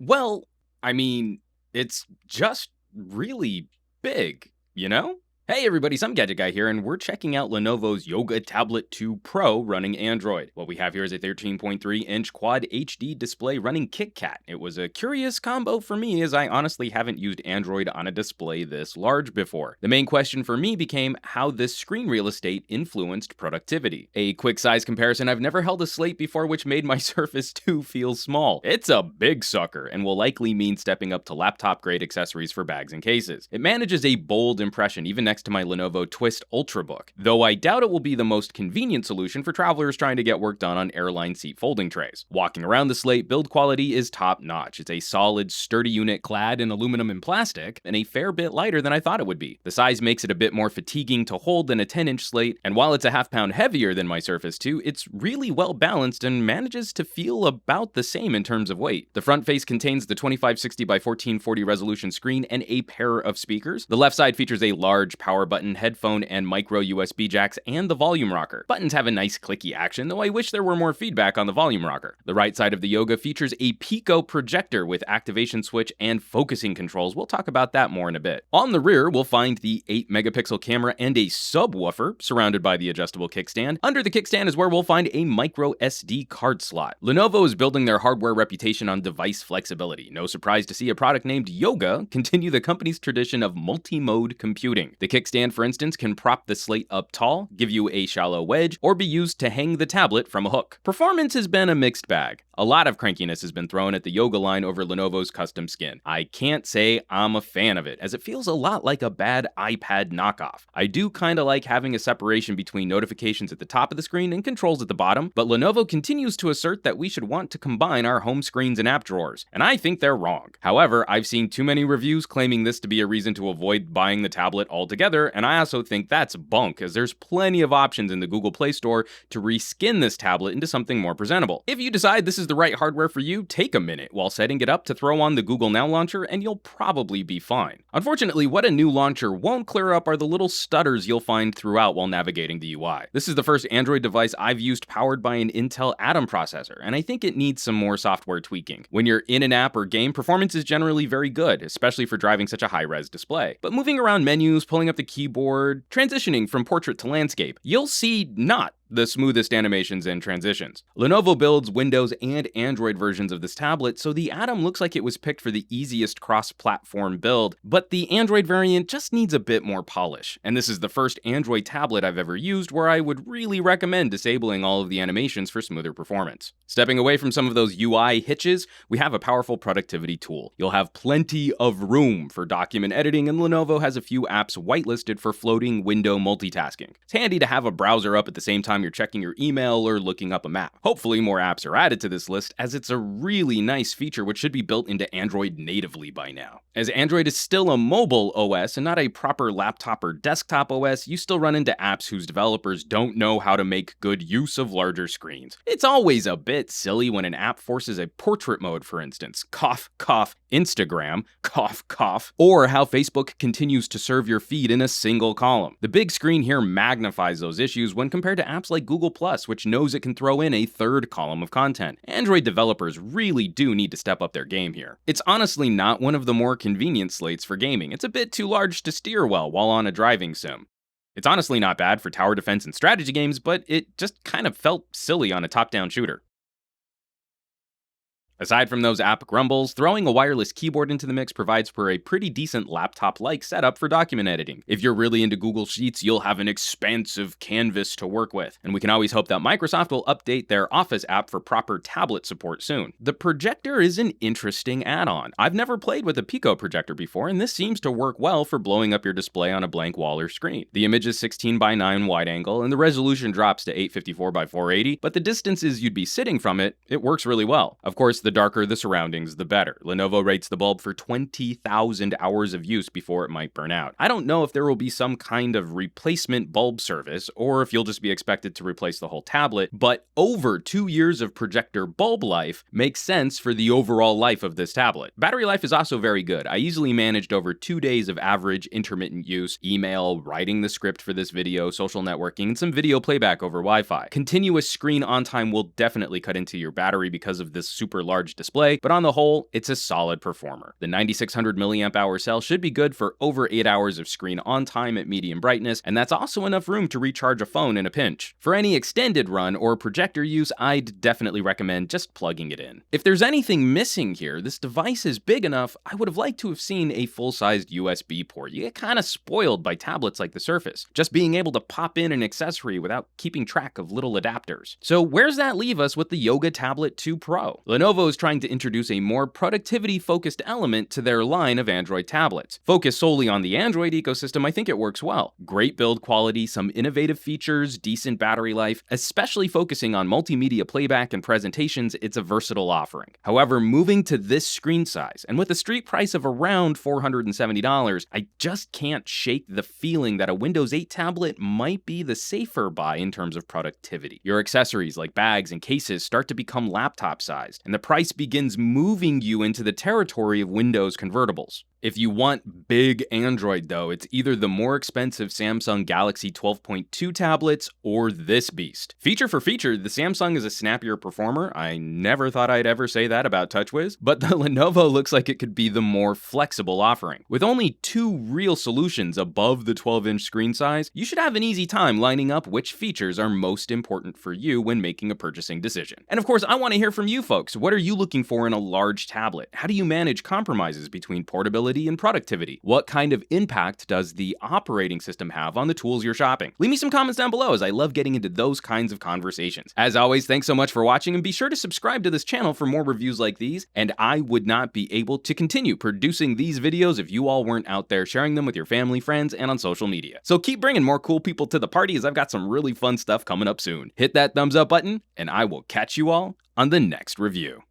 Well, I mean, it's just really big, you know? Hey everybody, some Gadget Guy here, and we're checking out Lenovo's Yoga Tablet 2 Pro running Android. What we have here is a 13.3-inch Quad HD display running KitKat. It was a curious combo for me, as I honestly haven't used Android on a display this large before. The main question for me became how this screen real estate influenced productivity. A quick size comparison, I've never held a Slate before, which made my Surface 2 feel small. It's a big sucker, and will likely mean stepping up to laptop-grade accessories for bags and cases. It manages a bold impression, even next to my Lenovo Twist Ultrabook, though I doubt it will be the most convenient solution for travelers trying to get work done on airline seat folding trays. Walking around the Slate, build quality is top-notch. It's a solid, sturdy unit clad in aluminum and plastic, and a fair bit lighter than I thought it would be. The size makes it a bit more fatiguing to hold than a 10-inch Slate, and while it's a half-pound heavier than my Surface 2, it's really well balanced and manages to feel about the same in terms of weight. The front face contains the 2560 by 1440 resolution screen and a pair of speakers. The left side features a large power button, headphone, and micro USB jacks, and the volume rocker. Buttons have a nice clicky action, though I wish there were more feedback on the volume rocker. The right side of the Yoga features a Pico projector with activation switch and focusing controls. We'll talk about that more in a bit. On the rear, we'll find the 8-megapixel camera and a subwoofer surrounded by the adjustable kickstand. Under the kickstand is where we'll find a micro SD card slot. Lenovo is building their hardware reputation on device flexibility. No surprise to see a product named Yoga continue the company's tradition of multi-mode computing. The kickstand, for instance, can prop the Slate up tall, give you a shallow wedge, or be used to hang the tablet from a hook. Performance has been a mixed bag. A lot of crankiness has been thrown at the Yoga line over Lenovo's custom skin. I can't say I'm a fan of it, as it feels a lot like a bad iPad knockoff. I do kinda like having a separation between notifications at the top of the screen and controls at the bottom, but Lenovo continues to assert that we should want to combine our home screens and app drawers, and I think they're wrong. However, I've seen too many reviews claiming this to be a reason to avoid buying the tablet altogether, and I also think that's bunk, as there's plenty of options in the Google Play Store to reskin this tablet into something more presentable. If you decide this is the right hardware for you, take a minute while setting it up to throw on the Google Now launcher, and you'll probably be fine. Unfortunately, what a new launcher won't clear up are the little stutters you'll find throughout while navigating the UI. This is the first Android device I've used powered by an Intel Atom processor, and I think it needs some more software tweaking. When you're in an app or game, performance is generally very good, especially for driving such a high-res display. But moving around menus, pulling up the keyboard, transitioning from portrait to landscape, you'll see not the smoothest animations and transitions. Lenovo builds Windows and Android versions of this tablet, so the Atom looks like it was picked for the easiest cross-platform build, but the Android variant just needs a bit more polish. And this is the first Android tablet I've ever used where I would really recommend disabling all of the animations for smoother performance. Stepping away from some of those UI hitches, we have a powerful productivity tool. You'll have plenty of room for document editing, and Lenovo has a few apps whitelisted for floating window multitasking. It's handy to have a browser up at the same time you're checking your email or looking up a map. Hopefully more apps are added to this list, as it's a really nice feature which should be built into Android natively by now. As Android is still a mobile OS and not a proper laptop or desktop OS, you still run into apps whose developers don't know how to make good use of larger screens. It's always a bit silly when an app forces a portrait mode, for instance, cough, cough, Instagram, cough, cough, or how Facebook continues to serve your feed in a single column. The big screen here magnifies those issues when compared to apps like Google+, which knows it can throw in a third column of content. Android developers really do need to step up their game here. It's honestly not one of the more convenient slates for gaming. It's a bit too large to steer well while on a driving sim. It's honestly not bad for tower defense and strategy games, but it just kind of felt silly on a top-down shooter. Aside from those app grumbles, throwing a wireless keyboard into the mix provides for a pretty decent laptop-like setup for document editing. If you're really into Google Sheets, you'll have an expansive canvas to work with, and we can always hope that Microsoft will update their Office app for proper tablet support soon. The Projector is an interesting add-on. I've never played with a Pico projector before, and this seems to work well for blowing up your display on a blank wall or screen. The image is 16 by 9 wide angle, and the resolution drops to 854 by 480, but the distances you'd be sitting from it works really well. Of course, the darker the surroundings, the better. Lenovo rates the bulb for 20,000 hours of use before it might burn out. I don't know if there will be some kind of replacement bulb service, or if you'll just be expected to replace the whole tablet, but over 2 years of projector bulb life makes sense for the overall life of this tablet. Battery life is also very good. I easily managed over 2 days of average intermittent use, email, writing the script for this video, social networking, and some video playback over Wi-Fi. Continuous screen on time will definitely cut into your battery because of this super large large display, but on the whole, it's a solid performer. The 9600 mAh cell should be good for over 8 hours of screen on time at medium brightness, and that's also enough room to recharge a phone in a pinch. For any extended run or projector use, I'd definitely recommend just plugging it in. If there's anything missing here, this device is big enough, I would have liked to have seen a full-sized USB port. You get kind of spoiled by tablets like the Surface, just being able to pop in an accessory without keeping track of little adapters. So where's that leave us with the Yoga Tablet 2 Pro? Lenovo is trying to introduce a more productivity-focused element to their line of Android tablets. Focused solely on the Android ecosystem, I think it works well. Great build quality, some innovative features, decent battery life, especially focusing on multimedia playback and presentations, it's a versatile offering. However, moving to this screen size, and with a street price of around $470, I just can't shake the feeling that a Windows 8 tablet might be the safer buy in terms of productivity. Your accessories like bags and cases start to become laptop sized, and the price begins moving you into the territory of Windows convertibles. If you want big Android though, it's either the more expensive Samsung Galaxy 12.2 tablets or this beast. Feature for feature, the Samsung is a snappier performer. I never thought I'd ever say that about TouchWiz, but the Lenovo looks like it could be the more flexible offering. With only two real solutions above the 12-inch screen size, you should have an easy time lining up which features are most important for you when making a purchasing decision. And of course, I want to hear from you folks. What are you looking for in a large tablet? How do you manage compromises between portability and productivity? What kind of impact does the operating system have on the tools you're shopping? Leave me some comments down below, as I love getting into those kinds of conversations. As always, thanks so much for watching, and be sure to subscribe to this channel for more reviews like these, and I would not be able to continue producing these videos if you all weren't out there sharing them with your family, friends, and on social media. So keep bringing more cool people to the party, as I've got some really fun stuff coming up soon. Hit that thumbs up button, and I will catch you all on the next review.